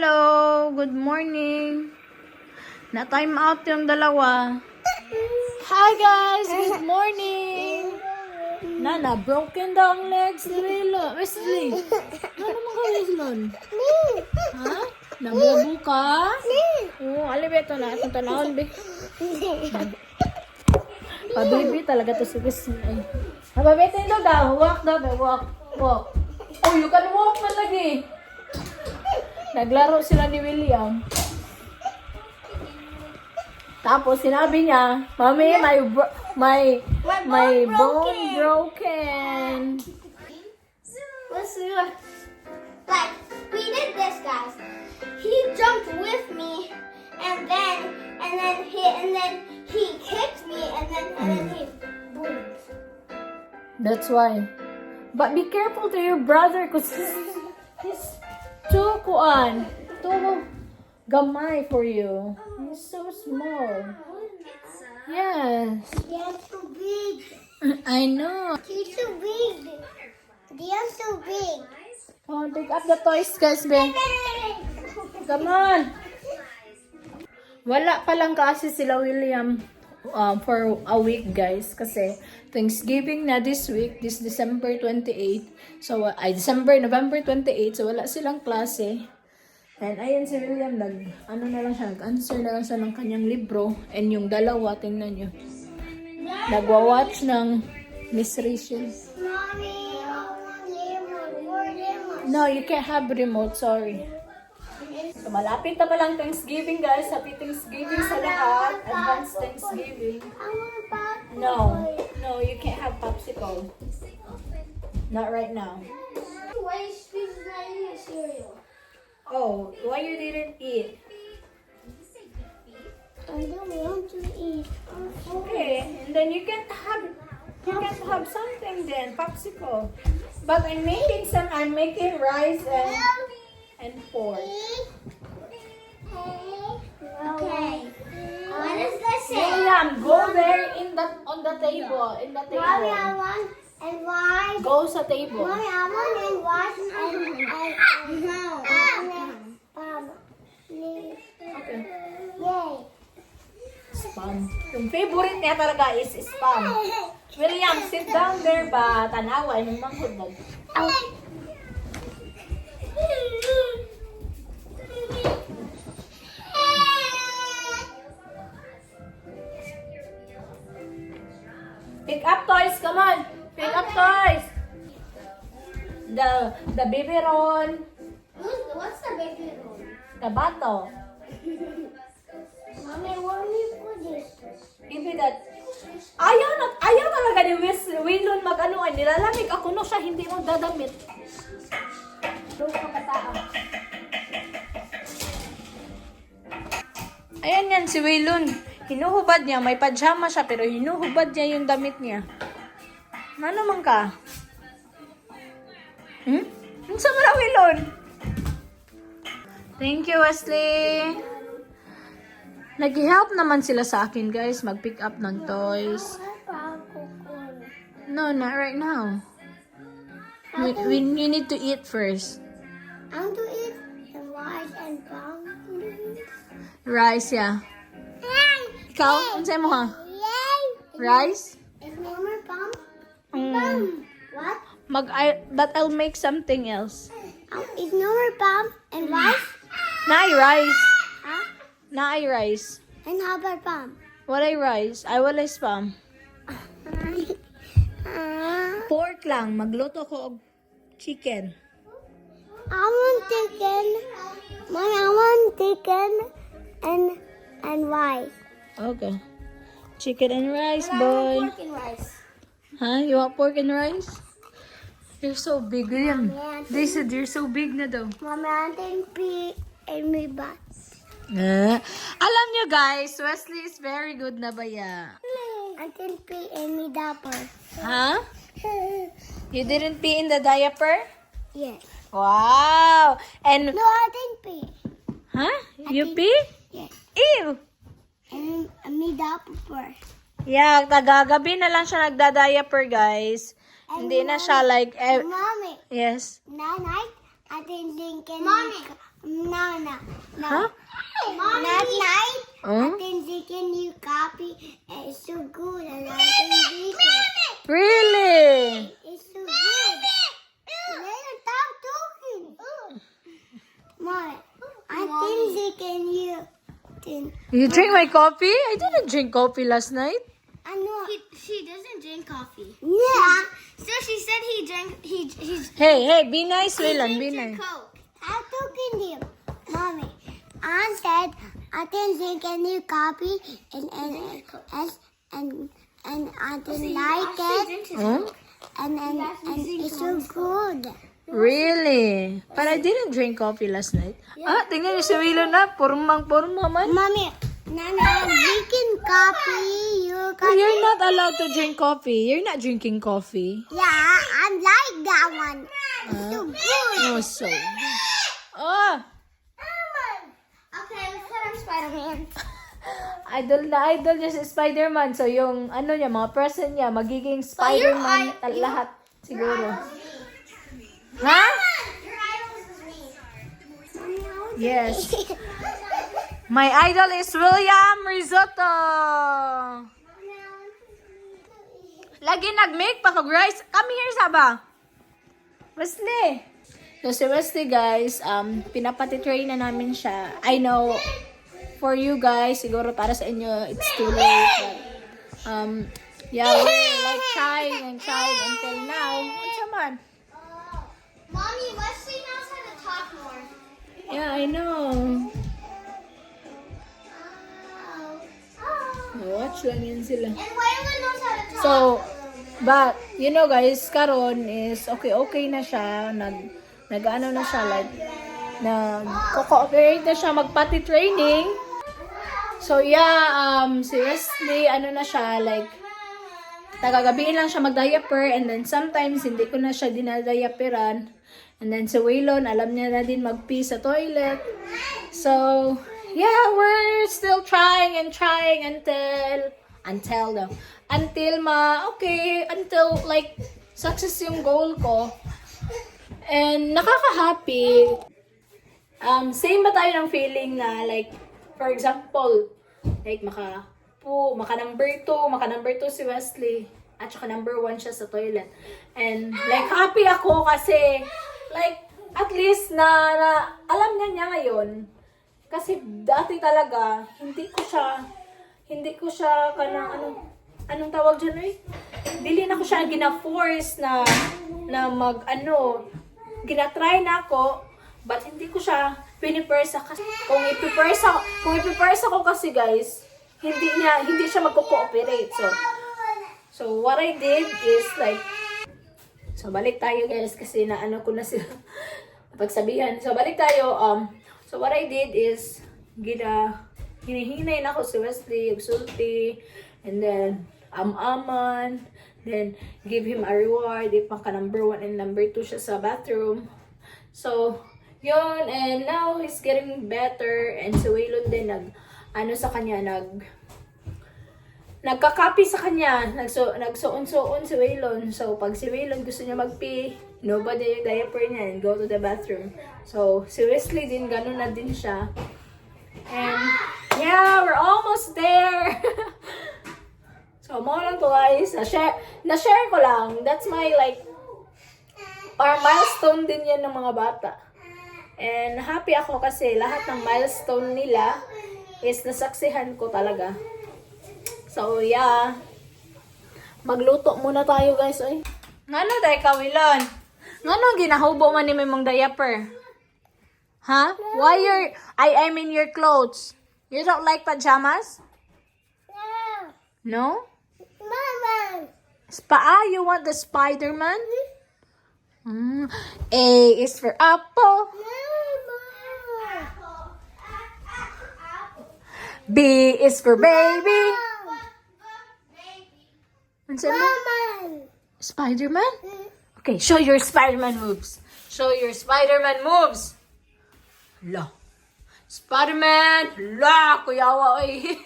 Hello! Good morning! Na-time out yung dalawa. Hi guys! Good morning! Nana, broken daw ang legs ni Wesley. Ano mga Wesley? Ha? Nabubu ka? Oo, alibeto na. Itong tanahon, be. Pabibi talaga to si Wesley. Nababeto yun daw. Walk daw, walk. Walk. Oh, you can walk man lagi. Naglaro sila ni William. Tapos sinabi niya, Mommy, my bone broken. Let's do it. Like, we did this, guys. He jumped with me, and then he kicked me, and then he boom. That's why. But be careful to your brother, cause he's too gamay for you. He's so small. Yes. They're too big. I know. He's too big. They're so big. Oh, pick up the toys, guys, Ben. Come on. Wala pa lang kasi sila William for a week, guys. Kasi Thanksgiving na this week, this December 28. So, November 28. So, wala silang klase. And ayan si William, nag-answer na lang siya ng kanyang libro. And yung dalawa, tingnan nyo. Nagwa-watch ng Miss Rachel. Mommy, I want lemon. More lemon. No, you can't have remote, sorry. So, malapit na palang Thanksgiving, guys. Happy Thanksgiving sa lahat. Advanced Thanksgiving. I want popcorn. No, you can't have popsicle. Not right now. Why is Squeeze not eating cereal? Oh, why you didn't eat? I don't want to eat. Okay, and then you can have something then, popsicle. But I'm making rice and pork. Okay. What does that say? William, go there on the table. Mommy, I want and rice. Go sa table. Mommy, I want and rice Okay. Yay. Spam. Yung favorite niya talaga is spam. William, sit down there ba? Tanawa, yung manghod na. Pick up toys, come on. Pick up toys. The baby roll, What's the baby roll? the bato. Mommy, what do you put this? Give me that. Ayaw talaga ni Wilon nilalamig ako no siya, hindi mo dadamit. Ayan yan, si Wilon. Hinuhubad niya, may pajama siya, pero hinuhubad niya yung damit niya. Ano man ka? Ano sa mga Wilon? Thank you, Wesley. Nag-help naman sila sa akin, guys, mag-pick up ng toys. No, not right now. We need to eat first. I want to eat the rice and pumpkin. Rice, yeah. Ikaw, unsay mo ha? Yay! Rice? Is no more pump? What? But I'll make something else. Is no more pump and rice? Naay rice. Huh? Naay rice. And how about pump? Walay rice. Ay, walay spam. Pork lang. Magluto ko og chicken. I want chicken. Mommy, I want chicken and rice. Okay. Chicken and rice, boy. Pork and rice. Huh? You want pork and rice? You're so big, William. Yeah. They said you're so big na daw. Mommy, I want pee in my butt. Alam nyo guys, Wesley is very good na baya. I didn't pee in my diaper. Huh? You didn't pee in the diaper? Yes. Wow! And, No, I didn't pee. huh? You pee? Yes. Ew! And my diaper. Yeah, tagagabi na lang siya nagda-diaper, guys. Hindi na siya like, Mommy, yes. night didn't drink any. Mommy. No. Huh? Mommy. Last night, Huh? I didn't drink any coffee. And it's so good. And I didn't drink it. Really? It's so good. Later, stop talking. Mommy, I didn't drink any. You drink my coffee? I didn't drink coffee last night. I know. She doesn't drink coffee. Yeah. So she said he drank. He's. Hey, be nice, Willan, be nice. Coke. I'm talking to you, Mommy. I said I didn't drink any coffee and I didn't like it Huh? and it's so good. Really? But I didn't drink coffee last night. Ah, tingnan niyo si Willan na. Purmang-purma man. Mommy, Nana, I'm drinking coffee. You're not allowed to drink coffee. You're not drinking coffee. Yeah, I like that one. It's so good. Oh, so good. Ah! Okay, let's put on Spider-Man. Idol na idol niya si Spider-Man. So, yung ano niya, mga person niya, magiging Spider-Man lahat siguro. Ha? Your idol is me. Yes. My idol is William Risotto. Lagi nag-make pa kag rice. Come here, Saba. Wesley. So, si Wesley, guys, pinapati-train na namin siya. I know, for you guys, siguro para sa inyo, it's too late. But, yeah, we're like trying until now. What's naman? Mommy, Wesley knows how to talk more. Yeah, I know. Watch lang yan sila. And Waylon knows how to talk. So, but, you know guys, karon is okay na siya. Nag-ano na siya, like, nag-cooperate na siya magpati training. So, yeah, si Wesley, ano na siya, like, tagagabiin lang siya mag-diaper, and then sometimes, hindi ko na siya dinadayaperan. And then si Waylon, alam niya na din mag-pee sa toilet. So, yeah, we're still trying until like success yung goal ko. And nakaka-happy. Same ba tayo ng feeling na like, for example, like maka number 2 si Wesley, at saka number 1 siya sa toilet. And like happy ako kasi like at least na alam niya ngayon. Kasi dati talaga, hindi ko siya anong tawag dyan eh? Dili na ko siya gina-force na ginatry na ako, but hindi ko siya pinipersa kasi kung ipipersa ko kasi guys, hindi siya magko-cooperate. So what I did is like, so balik tayo guys kasi naano ko na sila pagsabihan. So balik tayo, so what I did is, hinihinay na ako si Wesley, sulti, and then, aman, then, give him a reward, if maka number 1 and number 2 siya sa bathroom. So, yun, and now, he's getting better, and si Waylon din, nagkakapi sa kanya, nagsuon-suon si Waylon. So, pag si Waylon gusto niya mag-pee, nobody yung diaper niya and go to the bathroom. So, si Wesley din, ganun na din siya. And, yeah, we're almost there. So, mo lang to guys. Na-share ko lang. That's my, like, milestone din yan ng mga bata. And, happy ako kasi lahat ng milestone nila is nasaksihan ko talaga. So, yeah. Magluto muna tayo, guys. Oy. Ngano day ka, Wilon? Ngano ginahubo man ni mong diaper? Huh? Why I mean your clothes. You don't like pajamas? No? Mama. You want the Spider-Man? A is for apple. B is for baby. Spider-Man? Okay, show your Spider-Man moves. La. Spider-Man! La! Kuyawa, oy.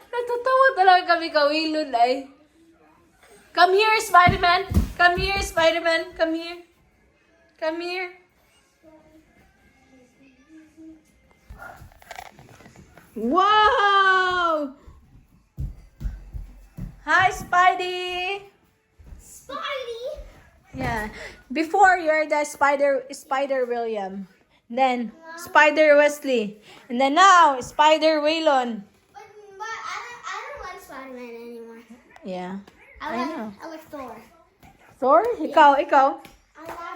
Natatawa talaga kami kawilon, ay. Come here, Spider-Man! Come here. Come here. Wow! Hi, Spidey. Spidey. Yeah. Before you're the Spider William, then Spider Wesley, and then now Spider Waylon. But I don't like Spider-Man anymore. Yeah. I know. I like Thor. Thor? Ikaw. I like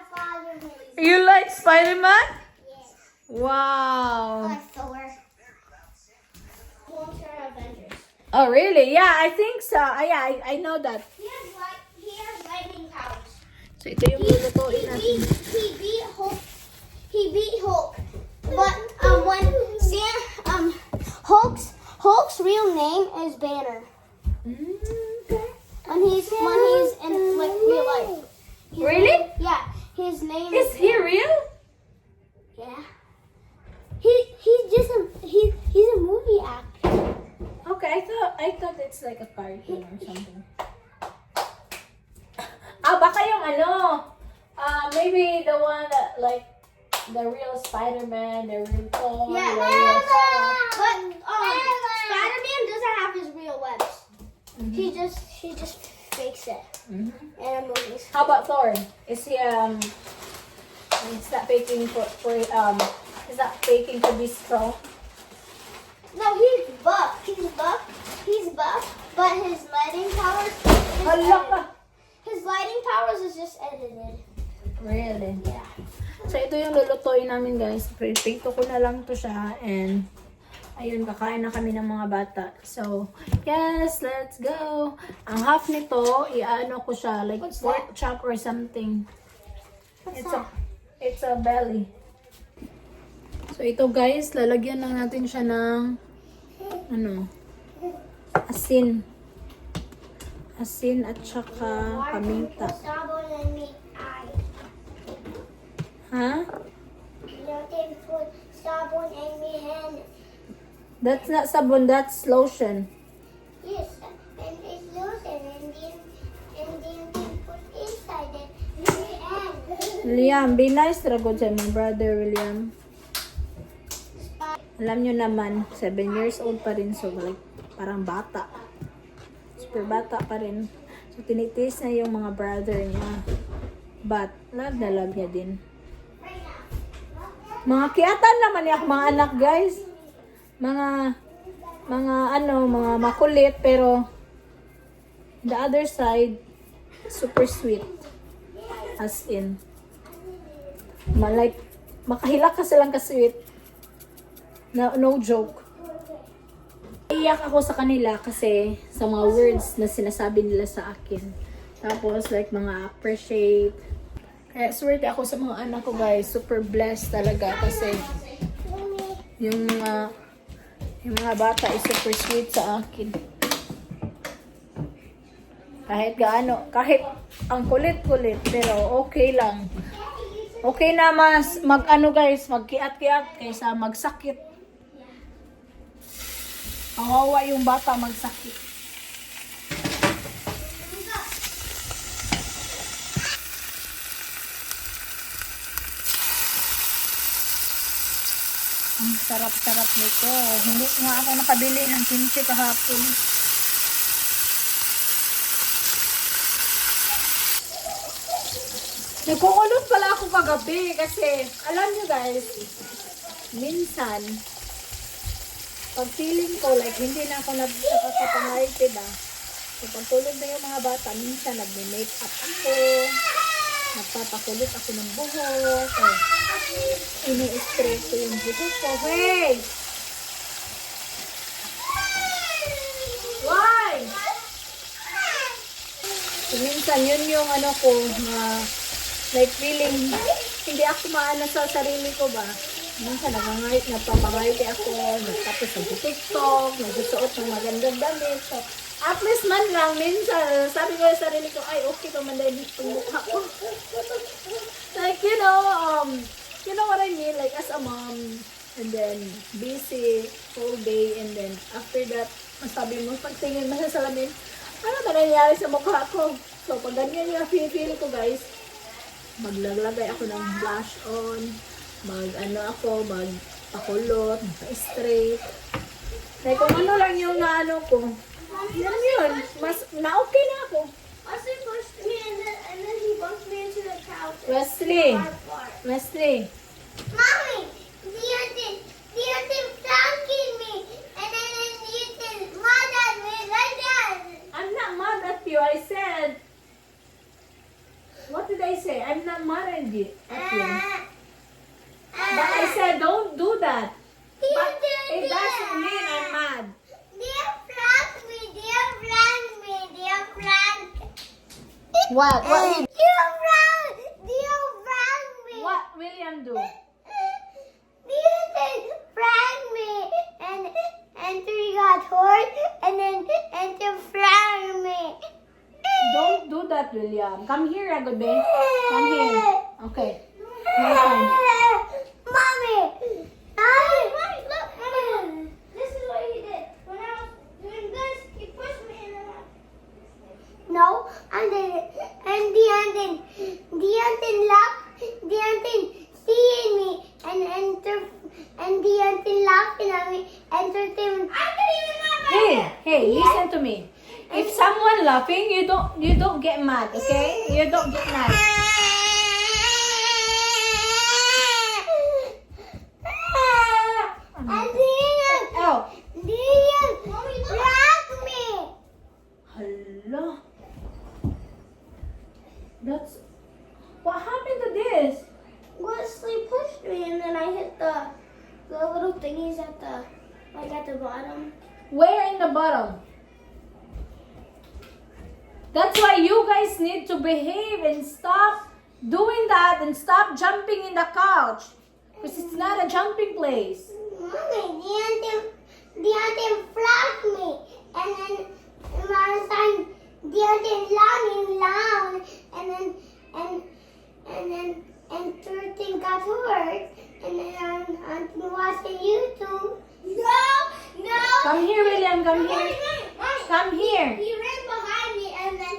Spider-Man. You like Spider-Man? Yes. I Wow. like Thor. Long-term Avengers. Oh, really? Yeah, I think so. Yeah, I know that. He has lightning powers. So, ito yung lulutuin natin. He beat Hulk. He beat Hulk. But when Hulk's real name is Banner. When he's in like real life. Really? Yeah. His name Is he real? Yeah. He's a movie actor. Okay, I thought it's like a cartoon or something. Baka yung maybe the one that like the real Spider-Man, the real Thor, Yeah. the real But Spider-Man doesn't have his real webs. He just fakes it in movies. How about Thor? Is he is that faking is that faking to be strong? No, he's buff. He's buff. But his lighting powers. His lighting powers is just edited. Really? Yeah. So, ito yung lulutuin namin, guys. Prito ko na lang to siya. And, ayun, kakain na kami ng mga bata. So, yes, let's go. Ang half nito, iano ko siya, like What's pork chop or something. What's It's that? it's a belly. So, ito, guys, lalagyan lang natin siya ng, asin. Asin at saka paminta. Sabon and meat eye. Ha? You don't take put sabon and meat hand. That's not sabon, that's lotion. Yes, and it's lotion and then put inside it. And William, be nice to good sa my brother, William. Alam nyo naman, 7 years old pa rin, so like, parang bata. Super bata pa rin. So, tinitiis na yung mga brother niya. But, love na love niya din. Mga kiatan naman niya mga anak, guys. Mga makulit, pero the other side, super sweet. As in, makahilak ka silang ka-sweet. No joke. Iyak ako sa kanila kasi sa mga words na sinasabi nila sa akin. Tapos like mga appreciate. Kaya swerte ako sa mga anak ko, guys. Super blessed talaga kasi yung mga bata is super sweet sa akin. Kahit ang kulit-kulit, pero okay lang. Okay na mas guys, magkiat-kiat kaysa magsakit. Kawawa yung bata magsakit. Ang sarap-sarap nito. Hindi nga ako nakabili ng kimchi kahapon. Nagkukulot pala ako kagabi kasi alam nyo, guys, minsan pag feeling ko like hindi na ako nakakapangayte ba, so pag tulog na yung mga bata, minsan nagme-makeup ako, nagpapakulit ako ng buhok, ini-straight ko yung buhok ko. Hey! Why? So, minsan yun yung ko na like feeling hindi ako maana sa sarili ko ba. Minsan nagpapangayte ako, tapos nag-TikTok, nagsusuot ng magandang damit. So, at least man lang, minsan, sabi ko sa sarili ko, ay, okay pa man dahil itong mukha ko. Like, you know what I mean? Like, as a mom, and then, busy whole day, and then, after that, masabi mo, pagtingin mo sa salamin, ano ba nangyari sa mukha ko? So, pag ganyan yung feeling ko, guys, Maglaglagay ako ng blush on. Magpakulot, magpa-straight. Like, kung ano lang yung ano ko. Yan yun. Na-okay na ako. Wesley pushed me and then he bumped me into the couch. Wesley. Far. Wesley. Mommy, Deontay flanking me, and then Deontay mad at me like that. I'm not mad at you. I said. What did I say? I'm not mad at you. But I said don't do that. But it doesn't mean I'm mad. Dear flanked me, dear flanked me, dear flanked. What? Dear flanked me. What William do? Deontay franked me, and three got hurt, and then franked me. Don't do that, William. Come here, Agabe. Come here. Okay. You're fine. Mommy! Mommy, look, Mommy. This is what he did. When I was doing this, he pushed me in the mouth. No, and then, Deontay laughed, Deontay seeing me, and Deontay laughing at me, entertainment. I didn't even know about Hey, listen to me. If someone laughing, you don't get mad, okay? You don't get mad. And Deontay, Oh. Mommy, laughed me. Hello. That's what happened to this? Wesley pushed me, and then I hit the little thingies at the bottom. Where in the bottom? That's why you guys need to behave and stop doing that and stop jumping in the couch. Because it's not a jumping place. Mommy, Deontay flagged me, and then my son Deontay laughing loud, and third thing got hurt, and then I'm watching YouTube. No. Come here, William. Come here. Mommy. Come here. He ran behind me, and then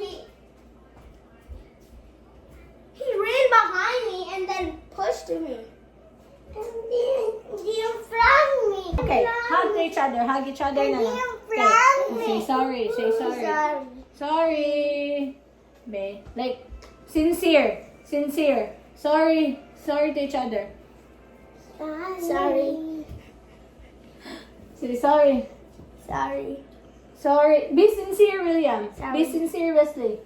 he ran behind me, and then pushed me. And then flagged me. Okay, hug each other. Hug each other na lang. Okay. Say sorry. Say sorry. Sorry. Be, like, sincere. Sorry to each other. Sorry. Say sorry. Sorry. Be sincere, William. Sorry. Be sincere, Wesley.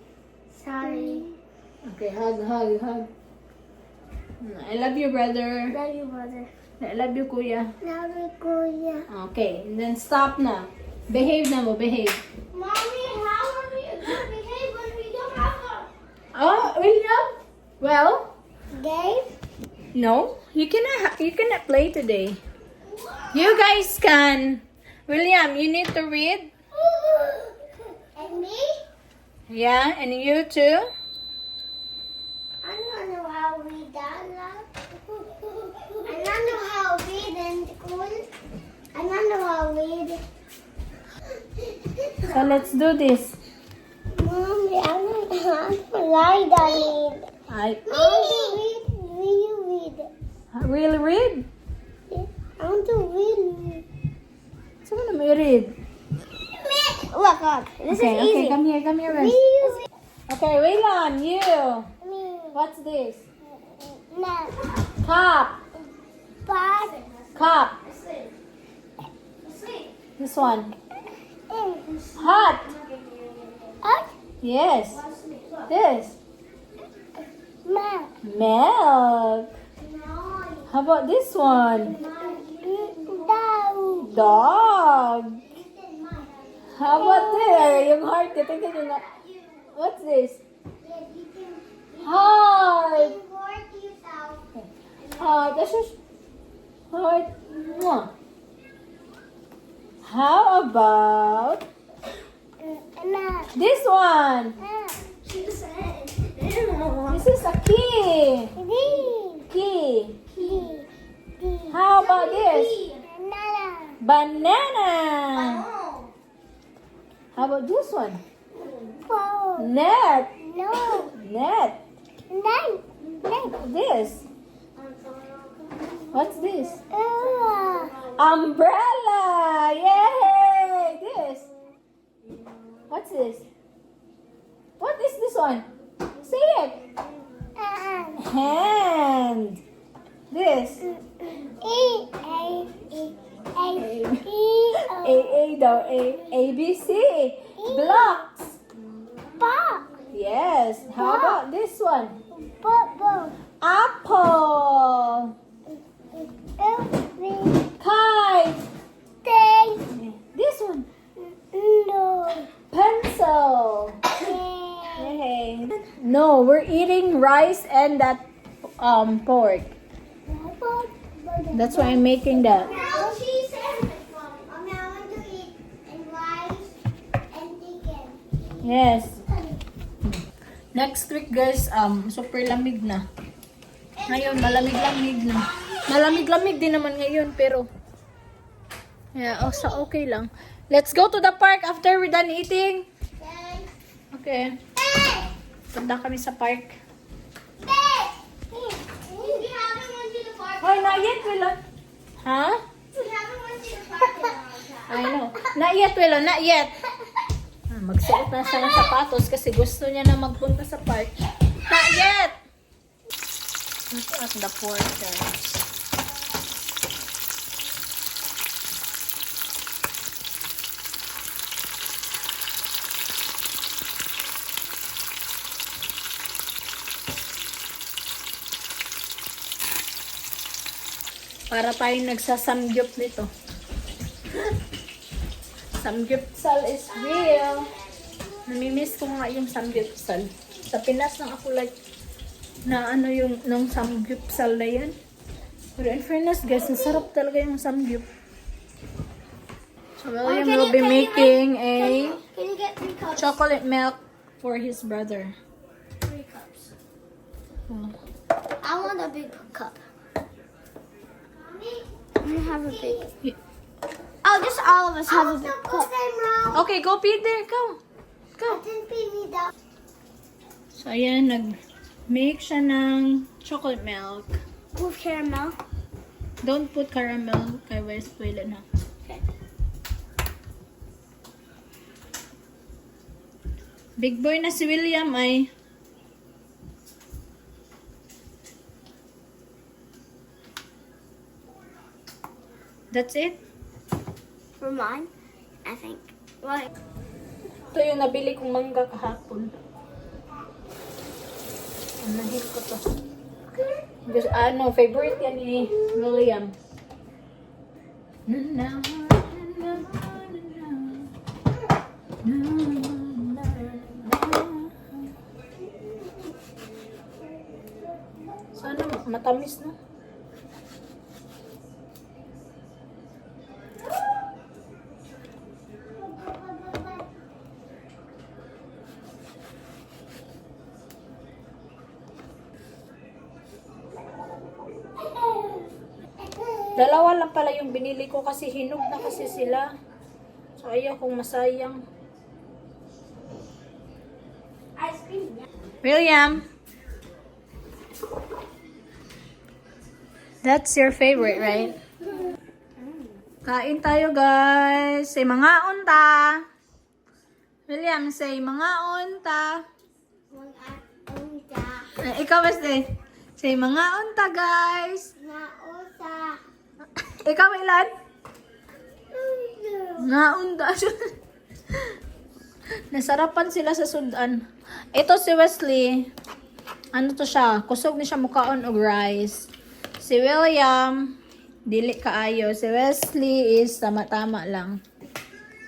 Sorry. Okay, hug. I love you, brother. Love you, brother. I love you, kuya. Love you, Kuya. Okay, and then stop na. Behave na mo, behave. Mommy, how are we gonna behave when we don't have a Oh, William? Well, game? no. You cannot play today. You guys can. William, you need to read. And me? Yeah, and you too. I don't know how to read that. I don't know how to read in school. I don't know how to read. So let's do this. Mommy, I don't know how to write that read. I Read. Will you read? really read. I want to read. So ano may read? Look. This Okay, is easy. come here, Will Rose. you read? Okay, William, you. Me. What's this? No. Cup. But. Cup. This one. Hot. What? Yes. This. Ma. Milk. No. How about this one? Down. Dog. How about this? Yung heart. Tingnan nyo na. What's this? Heart. Heart. That's just heart. Mwah. How about this one? This is a key. Key. How about this? Banana. How about this one? Net. Net. this? What's this? Umbrella! Yay! This. What's this? What is this one? Say it. Hand. This. A daw. A B C. Blocks. Yes. How about this one? Apple. Kite. This one. Pencil. Yay. No, we're eating rice and that pork. That's why I'm making that. Now cheese sandwich, Mom. I'm now going to eat and rice and chicken. Yes. Next week guys, super lamig na. Ngayon, malamig-lamig na. Malamig-lamig din naman ngayon, pero yeah, okay lang. Let's go to the park after we're done eating. Okay. Punta kami sa park. We haven't went to the park. Hoy, not yet, Willow. Huh? We haven't went to the park in a long time. I know. Not yet, Willow. Not yet. Magsuot na siya ng sapatos kasi gusto niya na magpunta sa park. Not yet! Look at the porters. Para tayong nagsasamgyup nito. Samgyupsal is real. Namimiss ko nga yung samgyupsal. Sa Pinas lang ako like na ano yung nung samgyupsal na yan. Pero in fairness guys, sarap talaga yung samgyup. So William will be making a Can you get 3 cups? chocolate milk for his brother. 3 cups. I want a big cup. I'm gonna have a big. Oh, just all of us have a big cup. Okay, go pee there. Go. Go. Didn't pee me down. So ayan, nag-make siya ng chocolate milk. With caramel. Don't put caramel kay West Willa na. Okay. Big boy na si William ay that's it. For mine, I think. Right. Ito yung nabili kong mangga kahapon. Anahin ko to. Gusto, favorite yan ni William. Sana matamis no? Dalawa lang pala yung binili ko kasi hinog na kasi sila. So ayaw kong masayang. Ice cream. William. That's your favorite, right? Kain tayo, guys. Say mga unta. William, say mga unta. Ikaw, Wesley. Say mga unta, guys. Ikaw, ilan? Mga unta. Nasarapan sila sa sudan. Ito si Wesley. Ano to siya? Kusog ni siya mukaon og rice. Si William, dili kaayo. Si Wesley is tama-tama lang.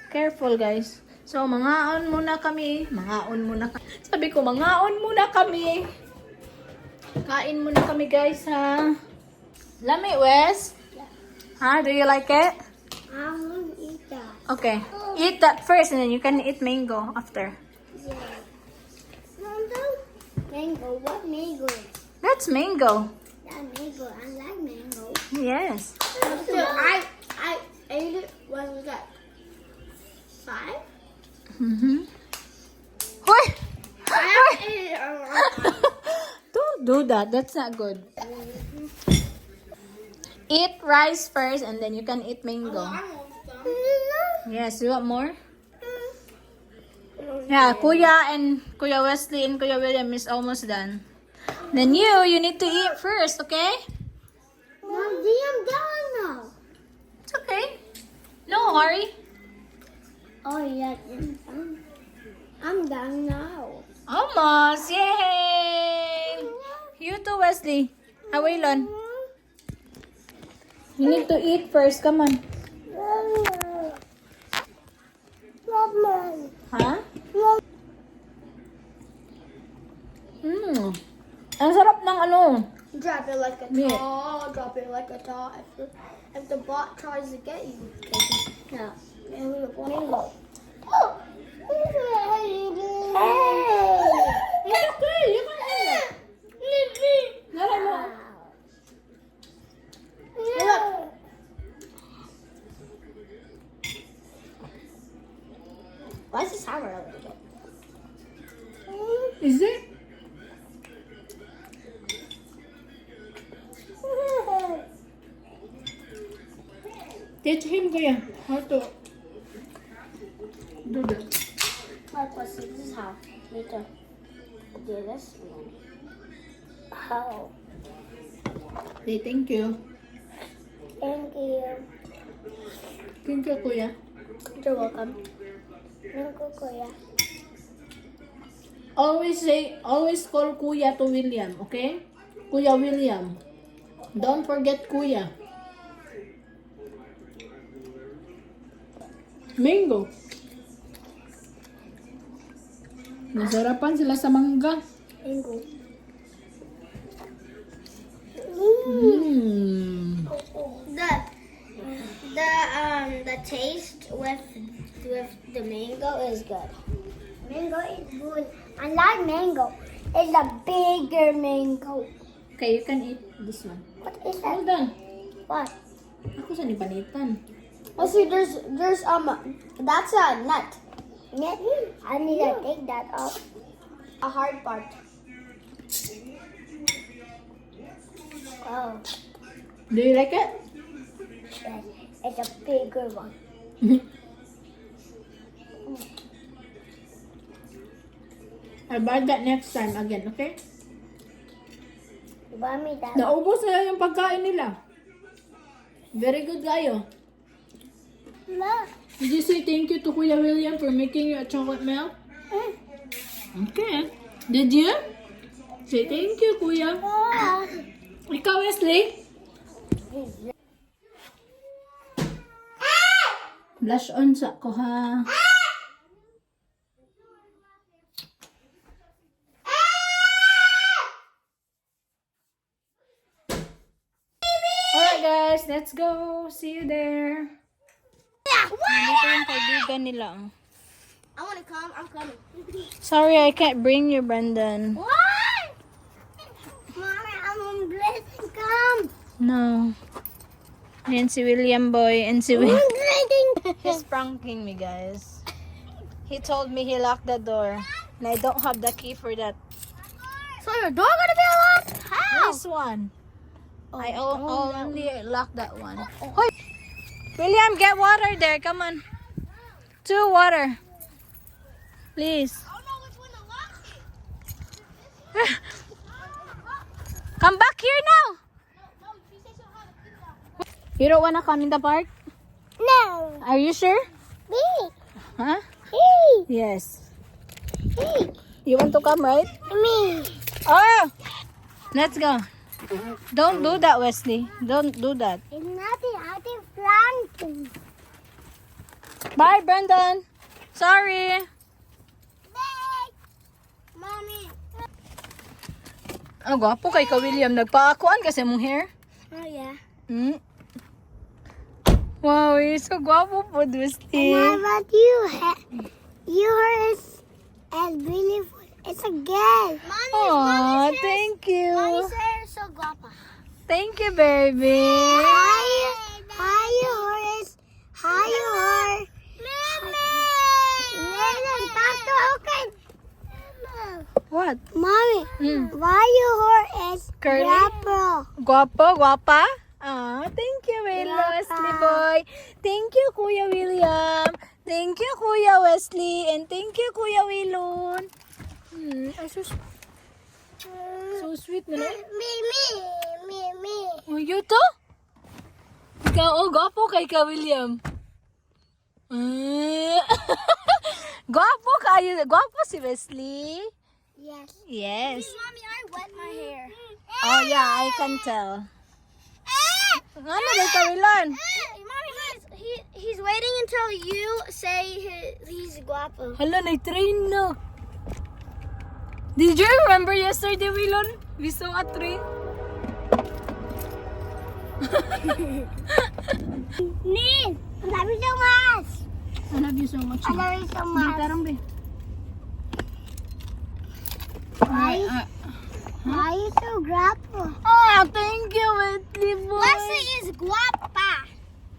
Careful, guys. So, mangaon muna kami. Mangaon muna kami. Sabi ko, mangaon muna kami. Kain muna kami, guys, ha? Lami, Wes? Huh? Do you like it? I want to eat that. Okay. Eat that first and then you can eat mango after. Yeah. Mango. What mango? That's mango. That mango. I like mango. Yes. So I ate it. What was that? 5? Mm-hmm. Hoy! I haven't ate it a long time. Don't do that. That's not good. Eat rice first and then you can eat mango. Yes, you want more? Yeah, Kuya and Kuya Wesley and Kuya William is almost done. Then you need to eat first, okay? Mommy, I'm done now. It's okay. No hurry. Oh, yeah. I'm done now. Almost. Yay! You too, Wesley. Awilon. You need to eat first. Come on. Huh? Ang sarap ng ano. Drop it like a Yeah. tall. Drop it like a tall. If the bot tries to get you, no. Mango. Oh! Hey! It's okay. You can eat it. Nara mo. Look. Why is it sour a little bit? Is it? Teach him, Kuya, how to do that. Like, let's see. This is how. Need to do this one. How? Say thank you. Thank you. Thank you, Kuya. You're welcome. Thank you, Kuya. Always call Kuya to William, okay? Kuya William. Don't forget Kuya. Mango. Nasarapan sila sa mangga. Mango. The taste with the mango is good. Mango is good. I like mango. It's a bigger mango. Okay, you can eat this one. What is that? Hold on. What? Ako sa nipanitan. Oh, see, there's that's a nut. Nut? I need to take that off. A hard part. Oh, Do you like it? yes. It's a bigger one. I'll buy that next time again, okay? You buy me that? Naubos na yung pagkain nila. Very good kayo. No. Did you say thank you to Kuya William for making you a chocolate milk? Okay. Did you? Say thank you, Kuya. Ikaw, Wesley? Blush on sa ko, ha? Alright, guys. Let's go. See you there. Nandito yung kaibigan nila. I want to come. I'm coming. Sorry, I can't bring you, Brendan. What? Mommy, I'm on bless. Come. No. Ayan si William Boy and si Will. Drinking. He's pranking me, guys. He told me he locked the door. And I don't have the key for that. So your door gonna be locked? How? This one. I only locked that one. Hoy! William, get water there. Come on. 2 water. Please. I don't know which one to lock. Come back here now. No, she said she'll have a key lock. You don't wanna come in the park? No. Are you sure? Me. Huh? Me. Yes. Me. You want to come, right? Me. Oh! Let's go. Don't do that, Wesley. Don't do that. It's nothing. I think planting. Bye, Brendan. Sorry. Bye. Mommy. Ang gwapo kay ka, William. Nagpaakuan kasi mong hair. Oh yeah. Hmm? Wow, you're so gwapo po, Wesley. How about you? Yours is beautiful. It's a girl. Aw, thank you. Mommy's hair is so guapa. Thank you, baby. Hi, yours. Hi, yours. Mama. Tato, okay. What? Mommy, Mm. why your hair is Curly? purple? Guwapo, guwapa? Ah, thank you, Guwapa. Wesley boy. Thank you, Kuya William. Thank you, Kuya Wesley. And thank you, Kuya Wilon. Ay, so sweet mo na. Me. Oh, you to? Ikaw, oh, gwapo kay ka, William. Gwapo kayo. Gwapo si Wesley. Yes. Yes. Mommy, I wet my hair. Oh, yeah, I can tell. Ano ba ka, Wilon? Mommy, he's waiting until you say he's guapo. Hala, na-train na. Did you remember yesterday, Wilon? We saw a train. Nin, I love you so much. I love you so much. I love you so much. Tarang be. Why are you so guapo? Ah, thank you, Wesley boy. Wesley is guapa.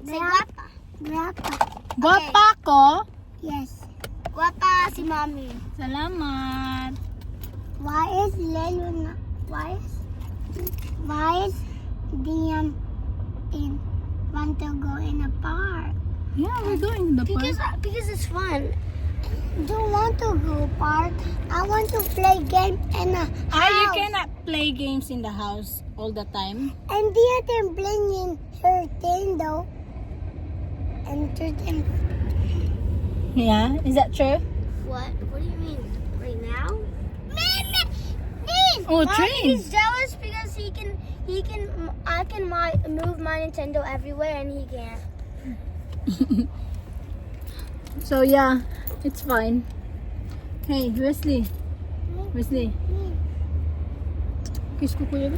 Say guapa. Guapa. Guwapa ko. Yes. Guapa si mommy. Salamat. Why is Lelo not? Why is Diam in want to go in a park? Yeah, we're going to the park. Because it's fun. Don't want to go park. I want to play game in a house. You cannot play games in the house all the time. And the other playing her Nintendo. And Yeah, is that true? what? What do you mean? Right now? Oh, train. He's jealous because I can move my Nintendo everywhere and he can't. So yeah, it's fine. Hey, Wesley. Wesley. Kiss ko kuya ba?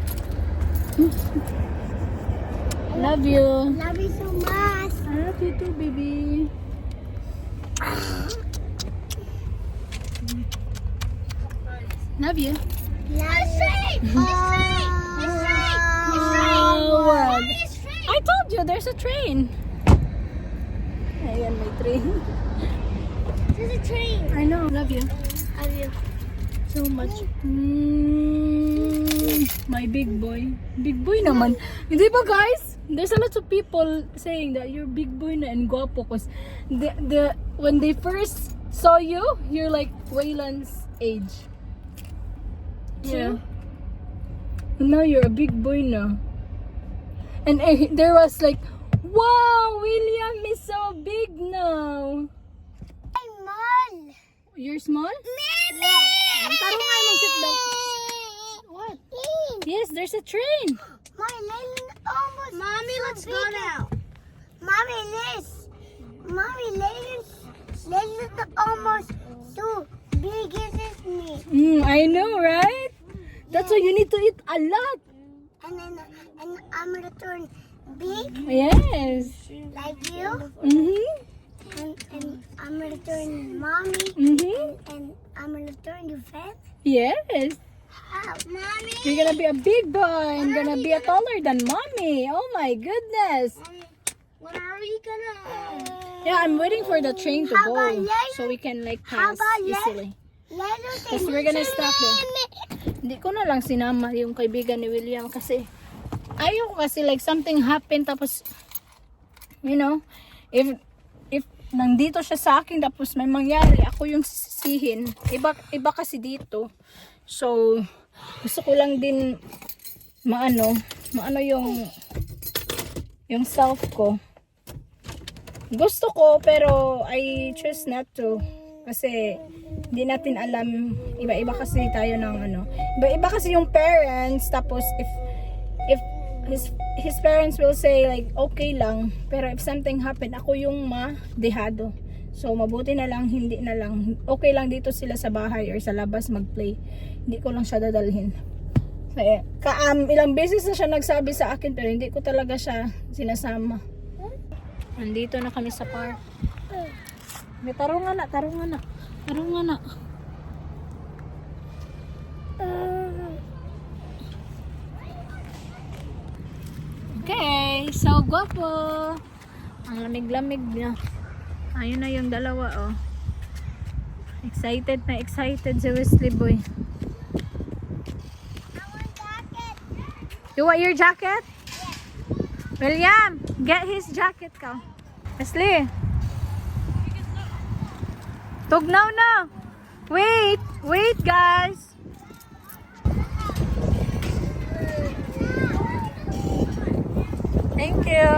Love you. Love you so much. I love you too, baby. Love you. It's straight. It's straight. It's straight. It's straight. Oh, wow. Mommy, it's straight. I told you, there's a train. Ayan, may train. There's a train. I know. Love you Love you. so much. My big boy. Big boy naman. Hindi ba guys? There's a lot of people saying that you're big boy na and guapo cause when they first saw you, you're like Waylon's age. Yeah. And now you're a big boy now. And there was like, wow, William is so big now. I'm small. You're small? Tarungan mo, sit down. What? Yes, there's a train. My Laylan almost. Mommy, let's go now. Mommy, Laylan's almost so big as me. I know, right? That's why you need to eat a lot. And I'm gonna turn big Yes. like you. Mm-hmm. And I'm gonna turn mommy. Mm-hmm. And I'm gonna turn you fat. Yes. How? Mommy. You're gonna be a big boy. I'm gonna be a taller than mommy. Oh my goodness. When are we gonna? Yeah, I'm waiting for the train to How go about Laylan? so we can like How pass about easily. Laylan? Because we're gonna stop there. Hindi ko na lang sinama yung kaibigan ni William kasi ayaw ko kasi like something happened tapos you know, if nandito siya sa akin tapos may mangyari, ako yung sisihin. Iba kasi dito. So, gusto ko lang din maano yung self ko. Gusto ko pero I choose not to kasi hindi natin alam, iba-iba kasi tayo ng iba-iba kasi yung parents, tapos if his parents will say like okay lang, pero if something happen, ako yung madehado. So mabuti na lang, hindi na lang, okay lang dito sila sa bahay or sa labas mag-play, hindi ko lang siya dadalhin. So, ilang beses na siya nagsabi sa akin pero hindi ko talaga siya sinasama. Nandito na kami sa park. May tarungan na. Okay, so guwapo. Ang lamig-lamig na. Ayun na yung dalawa, oh. Excited si Wesley boy. You want your jacket? William, get his jacket ka. Wesley. Tugnaw na. Wait, wait guys. Thank you.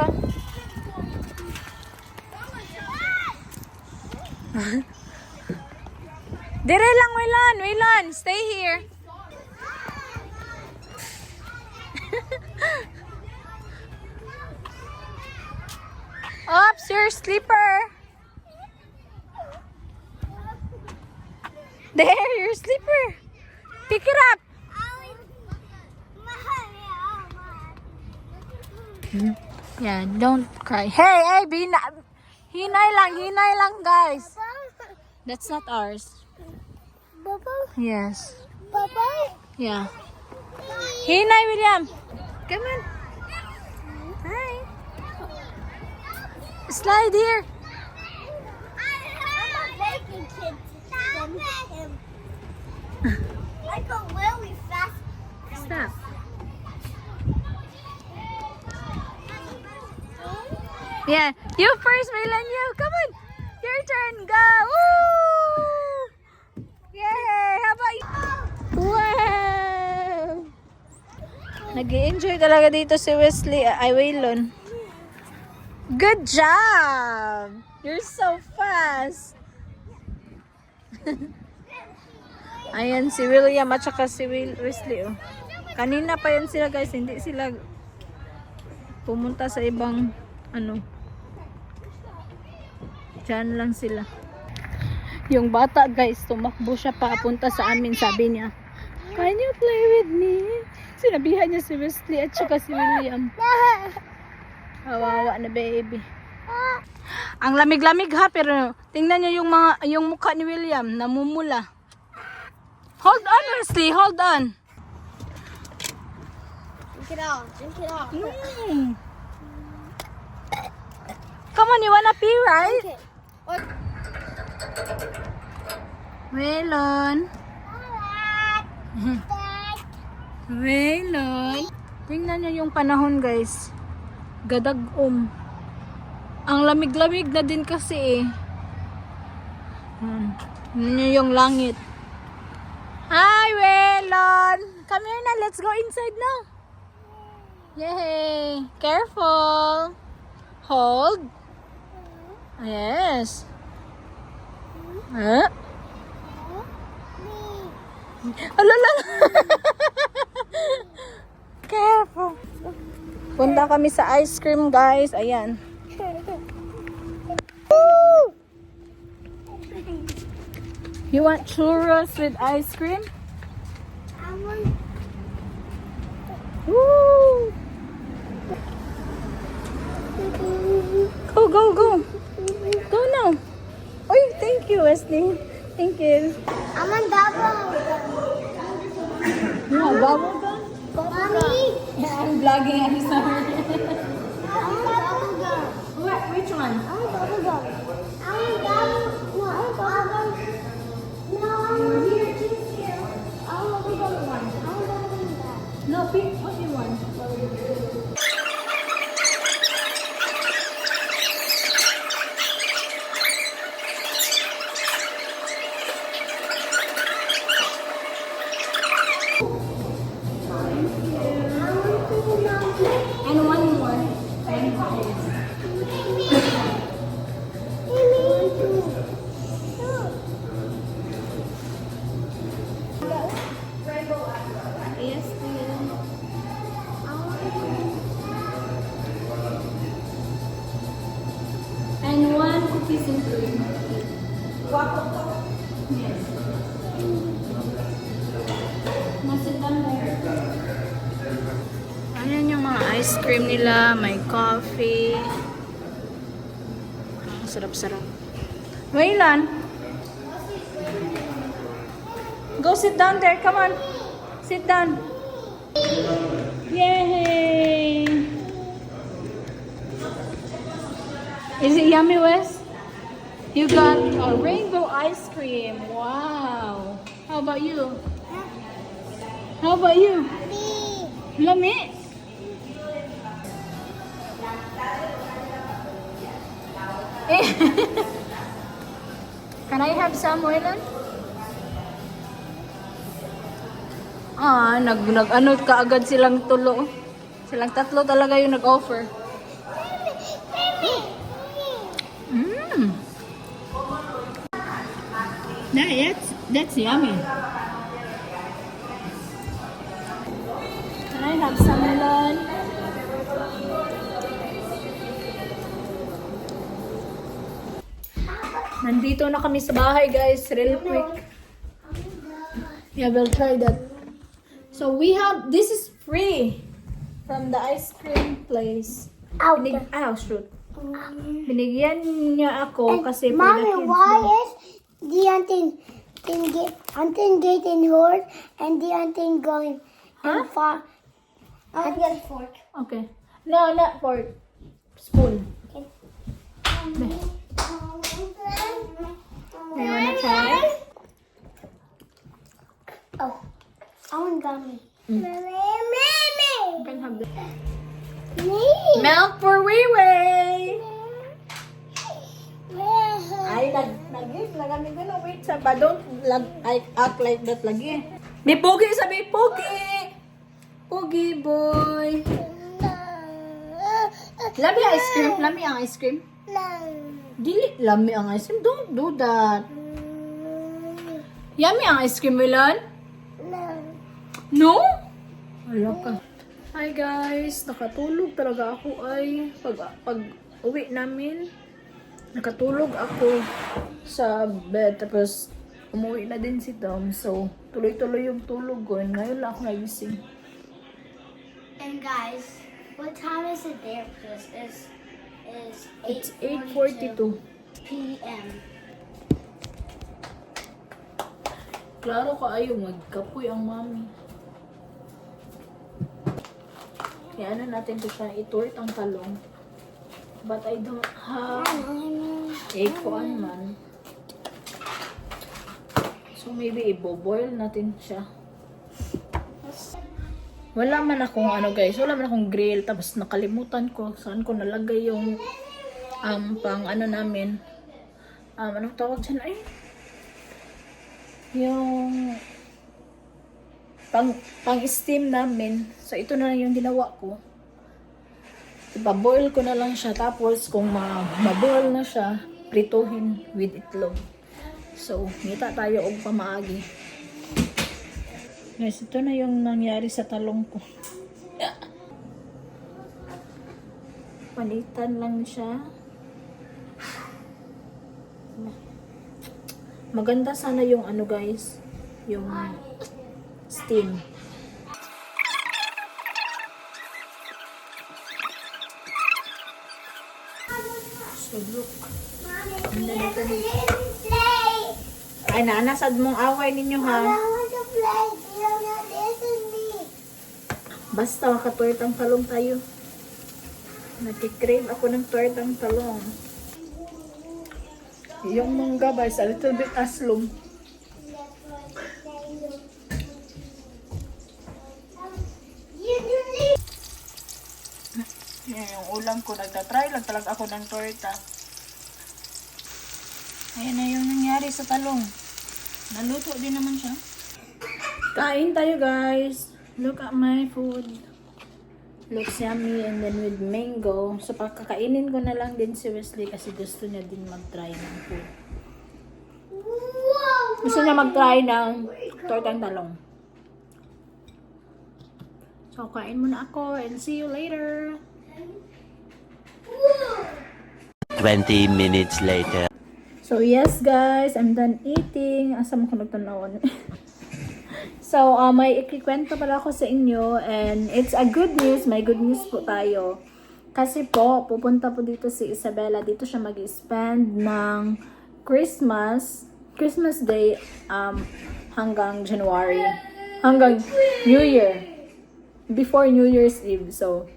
Dire lang, Wilan, stay here. Oops, your slipper. There, your slipper. Pick it up. Yeah, don't cry. Hey, hinay lang, guys. That's not ours. Yes. Yeah. Hinay, William. Come on. Hi. Slide here. I go really fast. Stop. Yeah, you first, Milan. You come on. Your turn. Go. Woo! Yay! How about you? Wow! Nag-i-enjoy talaga dito si Wesley. Ay, Waylon. Good job! You're so fast. Ayan si William at saka si Wesley. Oh. Kanina pa yan sila guys. Hindi sila pumunta sa ibang ano. Diyan lang sila. Yung bata guys, tumakbo siya papunta sa amin. Sabi niya, "Can you play with me?" Sinabihan niya si Wesley at saka si William. Kawawa na baby. Ang lamig-lamig ha, pero tingnan niyo yung mukha ni William, namumula. Hold on, Wesley, hold on. Drink it off. Come on, you wanna pee, right? Okay. Waylon. Waylon. Tingnan niyo yung panahon, guys. Gadag-om. Ang lamig-lamig na din kasi eh. Tingnan niyo yung langit. Hi, Waylon. Come here na. Let's go inside now. Yay. Careful. Hold. Yes. Huh? Alala. Careful. Punta kami sa ice cream, guys. Ayan. Woo! You want churros with ice cream? Woo! Go. Go now. Oy, thank you, Wesley. Thank you. I'm on double. You want bubble gum? Mommy. Yeah, I'm vlogging. I'm sorry. I want bubble gum. Which one? I want bubble gum. I want bubble. No, I want bubble gum. No, I want here too. I want the bubble one. I want bubble gum. No, pick what you want. And one more. Yes, dear. And one cookies and cream. Yes. Sit down there. Ayan yung mga ice cream nila, may coffee. Ang sarap-sarap. Waylon, go sit down there. Come on. Sit down. Yay! Is it yummy, Wes? You got a rainbow ice cream. Wow. How about you? How about you? Lami. Can I have some, Waylon? Ano kaagad silang tulo. Silang tatlo talaga yung nag-offer. That's yummy. Can I have some, Waylon? Nandito na kami sa bahay, guys. Real quick. Yeah, we'll try that. So we have, this is free from the ice cream place. Shoot. Binigyan niya ako kasi for the Mommy, kids. why is the hunting getting horse and the hunting going Huh? far? I'll get a fork. Okay. No, not for spoon. Okay. You wanna try? Oh, I want gummy. Mm. Mommy, You can have the me. milk for Weiwei. Ay, nag-give na kami gano'n. Wait, pa. Don't act like that lagi. May pogi, sabi, pogi! Pogi, boy. Lami ang ice cream? Lami ang ice cream? Dili, lami ang ice cream. Don't do that. Yummy ang ice cream, Milan? No? Wala ka. Hi guys, nakatulog talaga ako ay pag uwi namin. Nakatulog ako sa bed tapos umuwi na din si Tom. So, tuloy-tuloy yung tulog ko. Ngayon lang ako nagising. And guys, what time is it there? Because is It's 8:42. p.m. Klaro ka ayaw, magkapoy ang mami. Kaya ano natin to siya, itort ang talong. But I don't have egg kuan man. So maybe i-boil natin siya. Wala man akong ano guys, wala man akong grill. Tapos nakalimutan ko saan ko nalagay yung pang ano namin. Anong tawag dyan ay? Yung pang steam namin. So ito na lang yung ginawa ko. Ipa-boil ko na lang siya. Tapos kung ma-boil na siya, prituhin with itlog. So, ngita tayo og pamaagi. Guys, ito na yung nangyari sa talong ko. Palitan lang siya. Maganda sana yung ano guys, yung steam. So look. Ay, nanasad mong away ninyo ha. want to play. You don't have to listen me. Basta makatwertang talong tayo. Nagkikrave ako ng twertang talong. Yung mangga guys, a little bit aslum. Yan yung ulam ko. Nagtatry lang talaga ako ng torta. Ayan na yung nangyari sa talong. Naluto din naman siya. Kain tayo guys. Look at my food. Looks yummy and then with mango. So pakakainin ko na lang din si Wesley kasi gusto niya din mag-try ng food. Gusto niya mag-try ng tortang talong. So kain muna ako and see you later. 20 minutes later. So yes guys, I'm done eating. Asa mo ko nagtanawon? So may ikikwento pala ako sa inyo and it's a good news. May good news po tayo. Kasi po, pupunta po dito si Isabella. Dito siya mag-spend ng Christmas Day hanggang January. Hanggang New Year. Before New Year's Eve. So,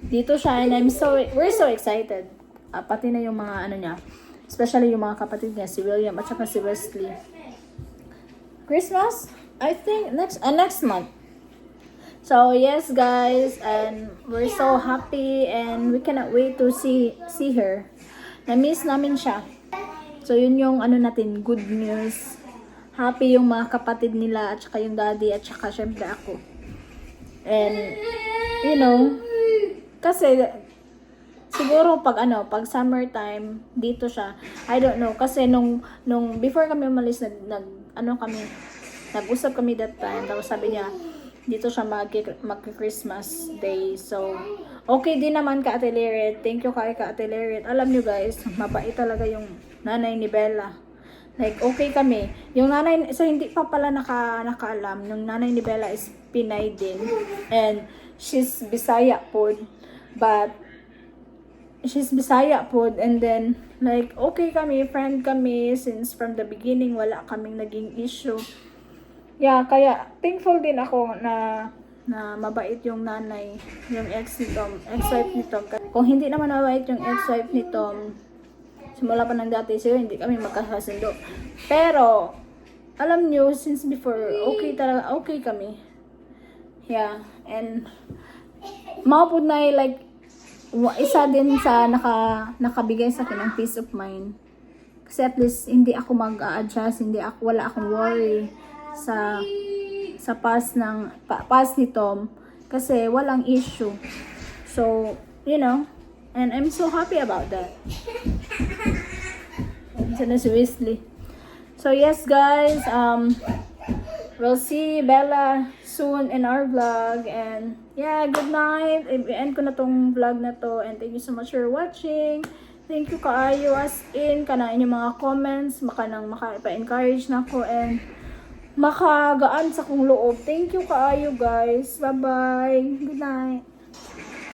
dito siya and we're so excited. Pati na yung mga ano niya. Especially yung mga kapatid niya, si William at saka si Wesley. Christmas? I think next month. So yes guys, and we're so happy and we cannot wait to see her. Na-miss namin siya. So, yun yung ano natin, good news. Happy yung mga kapatid nila at saka yung daddy at saka syempre ako. And, you know, kasi, siguro pag summertime, dito siya. I don't know. Kasi nung before kami umalis, nag-usap kami that time. Tapos sabi niya, dito siya mag-Christmas day. So, okay din naman ka Ate Lyrit. Thank you kay ka Ate Lyrit. Alam niyo guys, mabait talaga yung nanay ni Bella. Like, okay kami. Yung nanay, so hindi pa pala nakaalam, yung nanay ni Bella is Pinay din. And she's Bisaya po. But, she's Bisaya po. And then, like, okay kami, friend kami. Since from the beginning, wala kaming naging issue. Yeah, kaya thankful din ako na mabait yung nanay, yung ex-wife ni Tom. Kung hindi naman mabait yung ex-wife ni Tom, simula pa ng dati siya, hindi kami magkakasundo. Pero, alam nyo, since before, okay kami. Yeah, and maupod na like, isa din sa nakabigay sa akin ng peace of mind. Kasi at least, hindi ako mag-a-adjust, wala akong worry sa past ni Tom kasi walang issue. So, you know, and I'm so happy about that. Sana si Wesley. So, yes guys, we'll see Bella soon in our vlog, and yeah, good night. I-end ko na tong vlog na to, and thank you so much for watching. Thank you kaayo as in kanang inyong mga comments, maka-encourage na ako and makagaan sa kong loob. Thank you kaayo guys. Bye-bye. Good night.